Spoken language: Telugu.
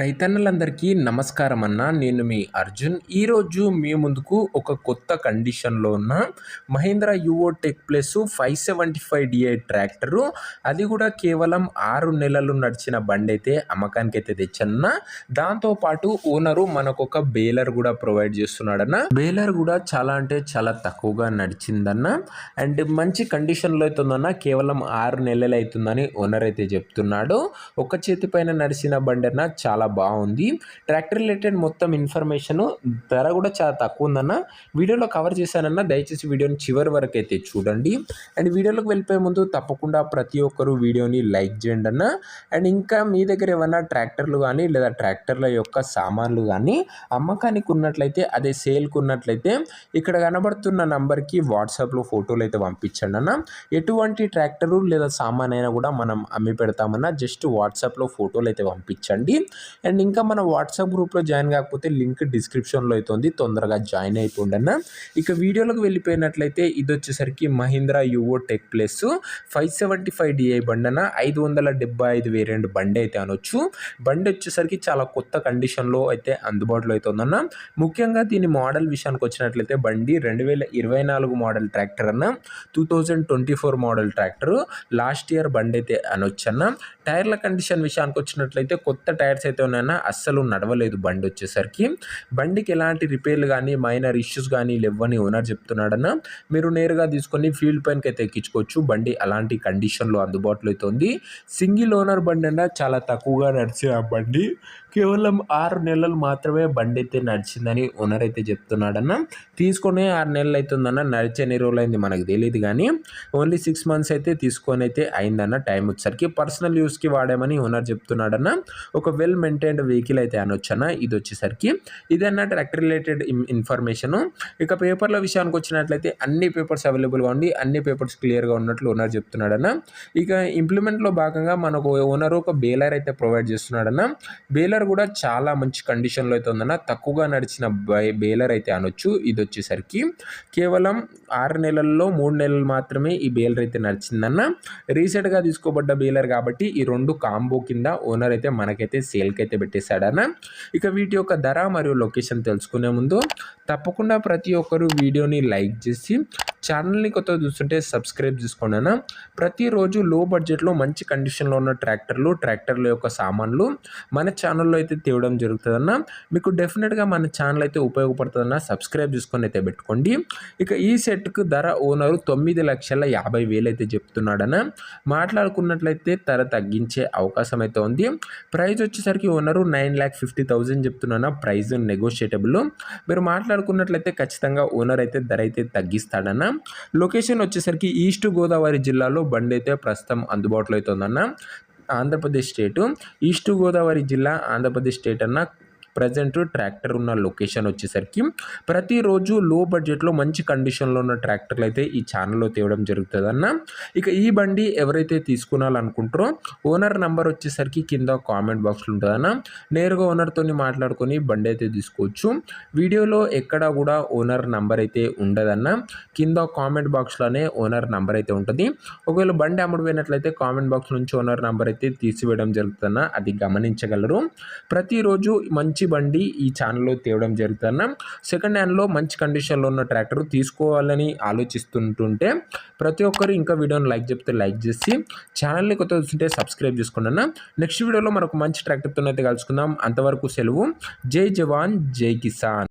రైతన్నలందరికీ నమస్కారం అన్న. నేను మీ అర్జున్. ఈరోజు మీ ముందుకు ఒక కొత్త కండిషన్లో ఉన్న Mahindra Yuvo tech plus 575 tractor, అది కూడా కేవలం 6 నెలలు నడిచిన బండి అయితే అమ్మకానికి అయితే తెచ్చన్న. దాంతోపాటు ఓనరు మనకు ఒక బేలర్ కూడా ప్రొవైడ్ చేస్తున్నాడన్న. బేలర్ కూడా చాలా అంటే చాలా తక్కువగా నడిచిందన్న. అండ్ మంచి కండిషన్లో అవుతుందన్న. కేవలం 6 నెలలు అవుతుందని ఓనర్ అయితే చెప్తున్నాడు. ఒక చేతి పైన నడిచిన బండి అన్న చాలా బాగుంది. ట్రాక్టర్ రిలేటెడ్ మొత్తం ఇన్ఫర్మేషన్, ధర కూడా చాలా తక్కువ ఉందన్న. వీడియోలో కవర్ చేశానన్న. దయచేసి వీడియోని చివరి వరకు అయితే చూడండి. అండ్ వీడియోలోకి వెళ్ళిపోయే ముందు తప్పకుండా ప్రతి ఒక్కరు వీడియోని లైక్ చేయండి అన్న. అండ్ ఇంకా మీ దగ్గర ఏమైనా ట్రాక్టర్లు కానీ లేదా ట్రాక్టర్ల యొక్క సామాన్లు కానీ అమ్మకానికి ఉన్నట్లయితే, అదే సేల్కి ఉన్నట్లయితే ఇక్కడ కనబడుతున్న నంబర్కి వాట్సాప్లో ఫోటోలు అయితే పంపించండి అన్న. ఎటువంటి ట్రాక్టరు లేదా సామాన్ అయినా కూడా మనం అమ్మి పెడతామన్నా. జస్ట్ వాట్సాప్లో ఫోటోలు అయితే పంపించండి. అండ్ ఇంకా మన వాట్సాప్ గ్రూప్లో జాయిన్ కాకపోతే లింక్ డిస్క్రిప్షన్లో అవుతుంది, తొందరగా జాయిన్ అయిపోండన్న. ఇక వీడియోలోకి వెళ్ళిపోయినట్లయితే ఇది వచ్చేసరికి మహీంద్రా యువో టెక్ ప్లస్ 575 బండి అన్న. 575 వేరియంట్ బండి అయితే అనొచ్చు. బండి వచ్చేసరికి చాలా కొత్త కండిషన్లో అయితే అందుబాటులో అవుతుందన్న. ముఖ్యంగా దీని మోడల్ విషయానికి వచ్చినట్లయితే బండి 2024 మోడల్ ట్రాక్టర్ అన్న. 2024 మోడల్ ట్రాక్టర్, లాస్ట్ ఇయర్ బండి అయితే అనొచ్చు అన్న. టైర్ల కండిషన్ విషయానికి వచ్చినట్లయితే కొత్త టైర్స్ అయితే ఉన్నాయన్న. అస్సలు నడవలేదు బండి వచ్చేసరికి. బండికి ఎలాంటి రిపేర్లు కానీ మైనర్ ఇష్యూస్ కానీ లేవని ఓనర్ చెప్తున్నాడన్న. మీరు నేరుగా తీసుకొని ఫీల్డ్ పైనకి అయితే ఎక్కించుకోవచ్చు. బండి అలాంటి కండిషన్లో అందుబాటులో అయితే ఉంది. సింగిల్ ఓనర్ బండి అన్న. చాలా తక్కువగా నడిచే ఆ బండి కేవలం 6 నెలలు మాత్రమే బండి అయితే నడిచిందని ఓనర్ అయితే చెప్తున్నాడన్న. తీసుకొని 6 నెలలు అవుతుందన్న. నడిచే ఎన్ని రోజులు అయింది మనకు తెలియదు కానీ ఓన్లీ 6 మంత్స్ అయితే తీసుకొని అయితే అయిందన్న. టైం వచ్చేసరికి పర్సనల్ యూస్కి వాడామని ఓనర్ చెప్తున్నాడన్న. ఒక వెల్ మెయింటైన్డ్ వెహికల్ అయితే అనొచ్చన్న. ఇది వచ్చేసరికి ఇదన్న ట్రాక్టర్ రిలేటెడ్ ఇన్ఫర్మేషన్. ఇక పేపర్ల విషయానికి వచ్చినట్లయితే అన్ని పేపర్స్ అవైలబుల్గా ఉండి అన్ని పేపర్స్ క్లియర్గా ఉన్నట్లు ఓనర్ చెప్తున్నాడన్న. ఇక ఇంప్లిమెంట్లో భాగంగా మనకు ఓనర్ ఒక బేలర్ అయితే ప్రొవైడ్ చేస్తున్నాడన్న. బేలర్ కూడా చాలా మంచి కండిషన్లో అయితే ఉందన్న. తక్కువగా నడిచిన బేలర్ అయితే అనొచ్చు. ఇది వచ్చేసరికి కేవలం 6 నెలల్లో 3 నెలలు మాత్రమే ఈ బేలర్ అయితే నడిచిందన్న. రీసెంట్గా తీసుకోబడ్డ బేలర్ కాబట్టి ఈ రెండు కాంబో కింద ఓనర్ అయితే మనకైతే సేల్కి అయితే పెట్టేశాడన్న. ఇక వీటి యొక్క ధర మరియు లొకేషన్ తెలుసుకునే ముందు తప్పకుండా ప్రతి ఒక్కరు వీడియోని లైక్ చేసి ఛానల్ని కొత్తగా చూస్తుంటే సబ్స్క్రైబ్ చేసుకోండి అన్న. ప్రతిరోజు లో బడ్జెట్లో మంచి కండిషన్లో ఉన్న ట్రాక్టర్ల యొక్క సామాన్లు మన ఛానల్లో అయితే తేవడం జరుగుతుందన్న. మీకు డెఫినెట్గా మన ఛానల్ అయితే ఉపయోగపడుతుందన్న. సబ్స్క్రైబ్ చేసుకొని అయితే పెట్టుకోండి. ఇక ఈ సెట్కు ధర ఓనరు 9,50,000 అయితే చెప్తున్నాడన్న. మాట్లాడుకున్నట్లయితే ధర తగ్గించే అవకాశం అయితే ఉంది. ప్రైస్ వచ్చేసరికి ఓనరు 9,50,000 చెప్తున్నా. ప్రైస్ నెగోషియేటబుల్. మీరు మాట్లాడుకున్నట్లయితే ఖచ్చితంగా ఓనర్ అయితే ధర అయితే తగ్గిస్తాడన్న. లొకేషన్ వచ్చేసరికి ఈస్ట్ గోదావరి జిల్లాలో బండి అయితే ప్రస్తుతం అందుబాటులో అవుతుందన్న. ఆంధ్రప్రదేశ్ స్టేటు, ఈస్ట్ గోదావరి జిల్లా, ఆంధ్రప్రదేశ్ స్టేట్ అన్న. ప్రజెంట్ ట్రాక్టర్ ఉన్న లొకేషన్ వచ్చేసరికి ప్రతిరోజు లో బడ్జెట్లో మంచి కండిషన్లో ఉన్న ట్రాక్టర్లు అయితే ఈ ఛానల్లో తేవడం జరుగుతుంది అన్న. ఇక ఈ బండి ఎవరైతే తీసుకున్నారనుకుంటారో ఓనర్ నెంబర్ వచ్చేసరికి కింద కామెంట్ బాక్స్లో ఉంటుందన్న. నేరుగా ఓనర్తో మాట్లాడుకొని బండి అయితే తీసుకోవచ్చు. వీడియోలో ఎక్కడ కూడా ఓనర్ నెంబర్ అయితే ఉండదన్న. కింద కామెంట్ బాక్స్లోనే ఓనర్ నెంబర్ అయితే ఉంటుంది. ఒకవేళ బండి అమ్ముడుపోయినట్లయితే కామెంట్ బాక్స్ నుంచి ఓనర్ నెంబర్ అయితే తీసివేయడం జరుగుతుందన్న. అది గమనించగలరు. ప్రతిరోజు మంచి బండి ఈ ఛానల్లో తేవడం జరుగుతుందన్న. సెకండ్ హ్యాండ్లో మంచి కండిషన్లో ఉన్న ట్రాక్టర్ తీసుకోవాలని ఆలోచిస్తుంటుంటే ప్రతి ఒక్కరు ఇంకా వీడియోని లైక్ చేసి ఛానల్ని కొత్తగా చూస్తుంటే సబ్స్క్రైబ్ చేసుకోండి అన్న. నెక్స్ట్ వీడియోలో మరొక మంచి ట్రాక్టర్తో అయితే కలుసుకుందాం. అంతవరకు సెలవు. జై జవాన్ జై కిసాన్.